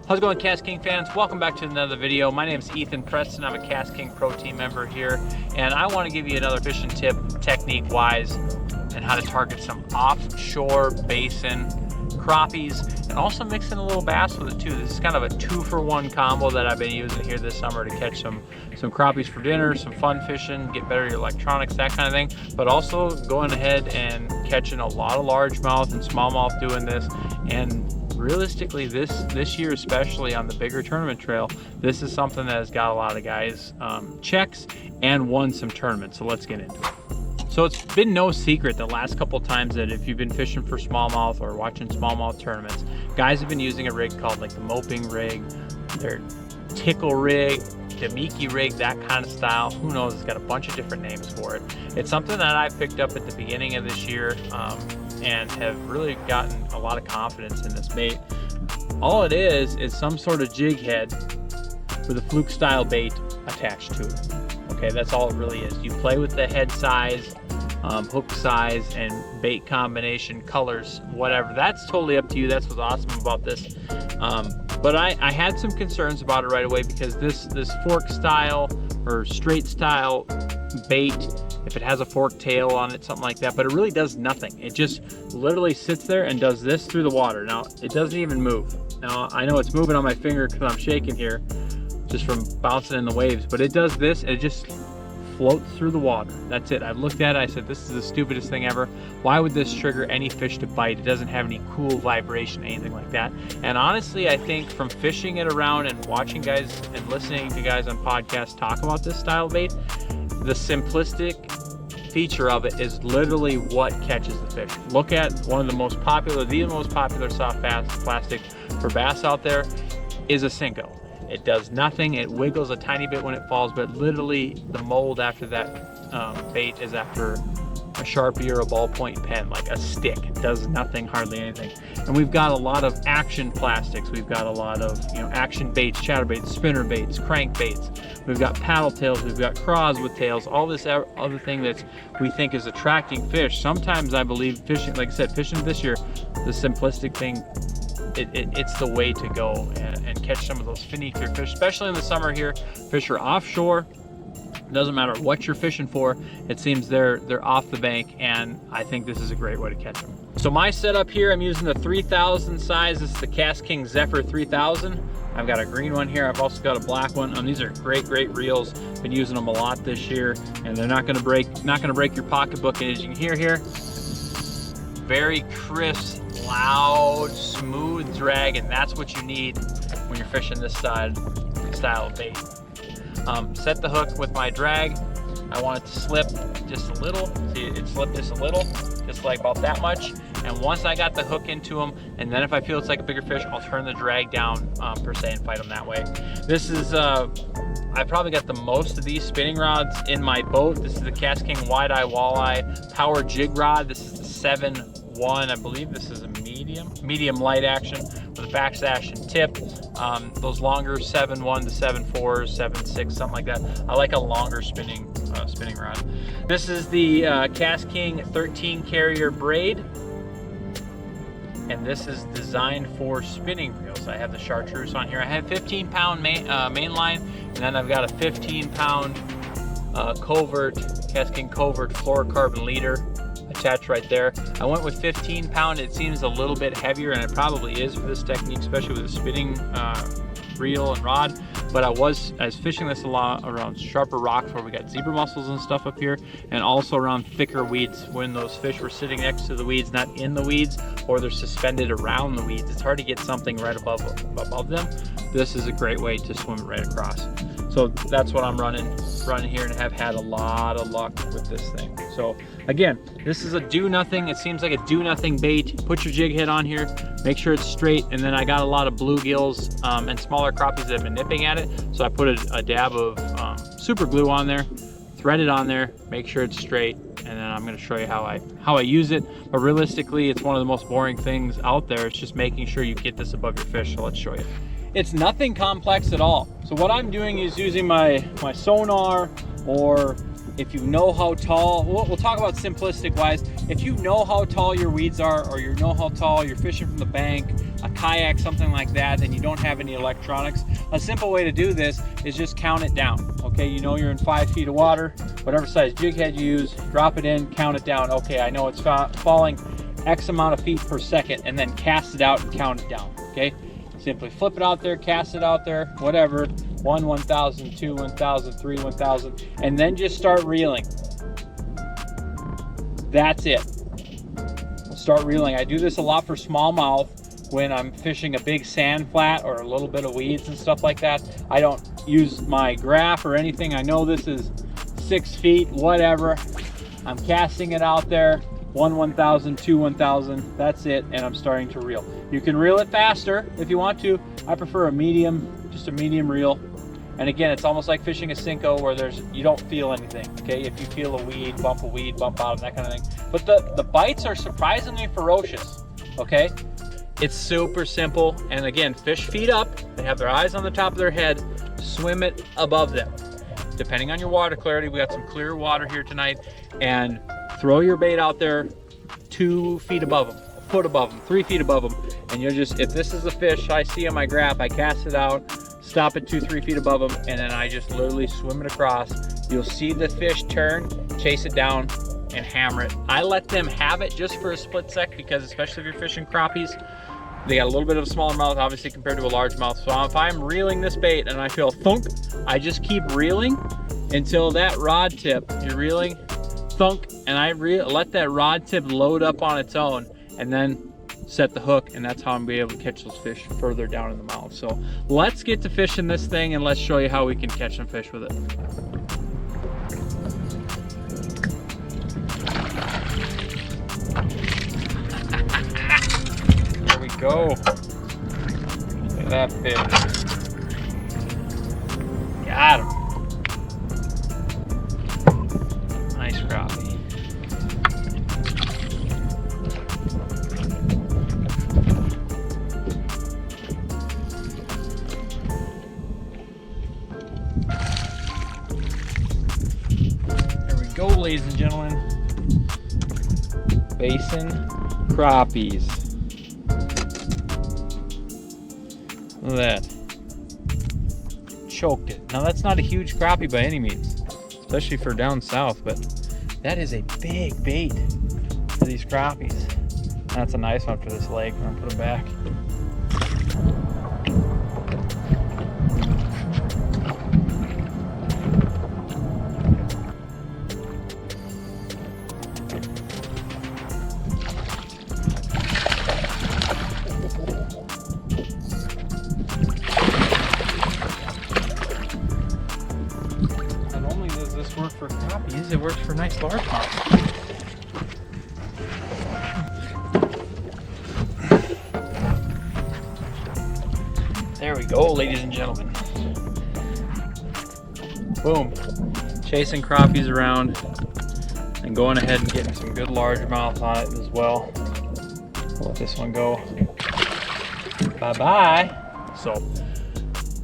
How's it going, KastKing fans? Welcome back to another video. My name is Ethen Preston. I'm a KastKing Pro Team member here, and I want to give you another fishing tip, technique-wise, and how to target some offshore basin crappies, and also mix in a little bass with it too. This is kind of a 2-for-1 combo that I've been using here this summer to catch some crappies for dinner, some fun fishing, get better at your electronics, that kind of thing, but also going ahead and catching a lot of largemouth and smallmouth doing this. And realistically, this year, especially on the bigger tournament trail, this is something that has got a lot of guys checks and won some tournaments. So let's get into it. So it's been no secret the last couple times that if you've been fishing for smallmouth or watching smallmouth tournaments, guys have been using a rig called like the Moping rig, their Tickle rig, Damiki rig, that kind of style. Who knows? It's got a bunch of different names for it. It's something that I picked up at the beginning of this year and have really gotten a lot of confidence in this bait. All it is some sort of jig head with a fluke style bait attached to it. Okay, that's all it really is. You play with the head size, hook size, and bait combination, colors, whatever. That's totally up to you. That's what's awesome about this. But I had some concerns about it right away because this fork style or straight style bait, if it has a fork tail on it, something like that, but it really does nothing. It just literally sits there and does this through the water. Now, it doesn't even move. Now, I know it's moving on my finger because I'm shaking here just from bouncing in the waves, but it does this and it just floats through the water. That's it. I looked at it, I said, this is the stupidest thing ever. Why would this trigger any fish to bite? It doesn't have any cool vibration, anything like that. And honestly, I think from fishing it around and watching guys and listening to guys on podcasts talk about this style bait, the simplistic feature of it is literally what catches the fish. Look at one of the most popular soft bass plastic for bass out there is a Cinco. It does nothing. It wiggles a tiny bit when it falls, but literally the mold after that bait is after a Sharpie or a ballpoint pen, like a stick. It does nothing, hardly anything. And we've got a lot of action plastics. We've got a lot of action baits, chatterbaits, spinner baits, crank baits. We've got paddle tails. We've got craws with tails. All this other thing that we think is attracting fish. Sometimes I believe fishing, like I said, fishing this year, the simplistic thing, it's the way to go and catch some of those finikier fish, especially in the summer here. Fish are offshore. Doesn't matter what you're fishing for, it seems they're off the bank, and I think this is a great way to catch them. So my setup here, I'm using the 3000 size. This is the KastKing Zephyr 3000. I've got a green one here. I've also got a black one. These are great reels. Been using them a lot this year, and they're not gonna break your pocketbook. And as you can hear here, very crisp, loud, smooth drag, and that's what you need when you're fishing this style of bait. Set the hook with my drag. I want it to slip just a little. See, it slipped just a little, just like about that much. And once I got the hook into them, and then if I feel it's like a bigger fish, I'll turn the drag down per se and fight them that way. This is, I probably got the most of these spinning rods in my boat. This is the KastKing Wide Eye Walleye Power Jig Rod. This is the 7-1. I believe this is a medium light action with a backsash and tip. Those longer 7-1 to 7-4, 7-6, something like that. I like a longer spinning rod. This is the KastKing 13 carrier braid, and this is designed for spinning reels. I have the chartreuse on here. I have 15-pound main line, and then I've got a 15-pound covert, KastKing covert fluorocarbon leader attached right there. I went with 15-pound. It seems a little bit heavier, and it probably is for this technique, especially with the spinning reel and rod. But I was fishing this a lot around sharper rocks where we got zebra mussels and stuff up here, and also around thicker weeds when those fish were sitting next to the weeds, not in the weeds, or they're suspended around the weeds. It's hard to get something right above them. This is a great way to swim it right across. So that's what I'm running here, and have had a lot of luck with this thing. So again, this is a do nothing. It seems like a do nothing bait. Put your jig head on here, make sure it's straight, and then I got a lot of bluegills and smaller crappies that have been nipping at it. So I put a dab of super glue on there, thread it on there, make sure it's straight, and then I'm going to show you how I use it. But realistically, it's one of the most boring things out there. It's just making sure you get this above your fish. So let's show you. It's nothing complex at all. So what I'm doing is using my sonar, or if you know how tall, we'll talk about simplistic wise. If you know how tall your weeds are, or you know how tall you're fishing from the bank, a kayak, something like that, and you don't have any electronics, a simple way to do this is just count it down. Okay, you know you're in 5 feet of water, whatever size jig head you use, drop it in, count it down. Okay, I know it's falling X amount of feet per second, and then cast it out and count it down. Okay, simply flip it out there, cast it out there, whatever, 1, 1,000, 2, 1,000, 3, 1,000, and then just start reeling. That's it. Start reeling. I do this a lot for smallmouth when I'm fishing a big sand flat or a little bit of weeds and stuff like that. I don't use my graph or anything. I know this is 6 feet, whatever. I'm casting it out there, 1, 1,000, 2, 1,000, that's it, and I'm starting to reel. You can reel it faster if you want to. I prefer a medium, just a medium reel. And again, it's almost like fishing a Cinco where you don't feel anything, okay? If you feel a weed, bump bottom, that kind of thing. But the bites are surprisingly ferocious, okay? It's super simple. And again, fish feet up, they have their eyes on the top of their head, swim it above them. Depending on your water clarity, we got some clear water here tonight, and throw your bait out there 2 feet above them, a foot above them, 3 feet above them. And you'll just, if this is a fish I see on my graph, I cast it out, stop it 2-3 feet above them, and then I just literally swim it across. You'll see the fish turn, chase it down, and hammer it. I let them have it just for a split sec, because especially if you're fishing crappies, they got a little bit of a smaller mouth, obviously, compared to a large mouth. So if I'm reeling this bait and I feel thunk, I just keep reeling until that rod tip, you're reeling, thunk, and I let that rod tip load up on its own, and then set the hook, and that's how I'm gonna be able to catch those fish further down in the mouth. So let's get to fishing this thing, and let's show you how we can catch some fish with it. There we go. Look at that fish. Got him. Nice crappie. Go, ladies and gentlemen, basin crappies. Look at that. Choked it. Now that's not a huge crappie by any means, especially for down south, but that is a big bait for these crappies. That's a nice one for this lake. I'm gonna put him back. Work for crappies, it works for nice largemouth. There we go, ladies and gentlemen. Boom. Chasing crappies around and going ahead and getting some good largemouth on it as well. I'll let this one go. Bye-bye. So,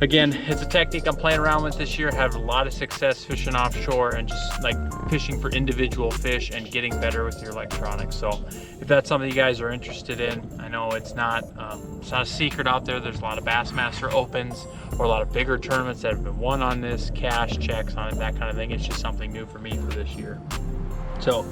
again, it's a technique I'm playing around with this year. Have a lot of success fishing offshore and just like fishing for individual fish and getting better with your electronics. So if that's something you guys are interested in, I know it's not a secret out there. There's a lot of Bassmaster Opens or a lot of bigger tournaments that have been won on this, cash checks on it, that kind of thing. It's just something new for me for this year. So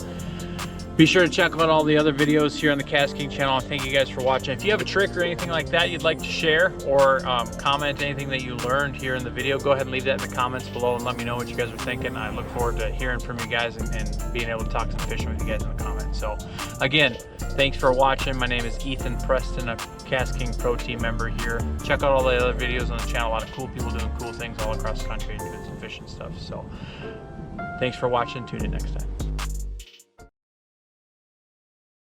be sure to check out all the other videos here on the KastKing channel. Thank you guys for watching. If you have a trick or anything like that you'd like to share, or comment anything that you learned here in the video, go ahead and leave that in the comments below and let me know what you guys are thinking. I look forward to hearing from you guys and being able to talk some fishing with you guys in the comments. So again, thanks for watching. My name is Ethen Preston, a KastKing Pro Team member here. Check out all the other videos on the channel. A lot of cool people doing cool things all across the country and doing some fishing stuff. So thanks for watching. Tune in next time.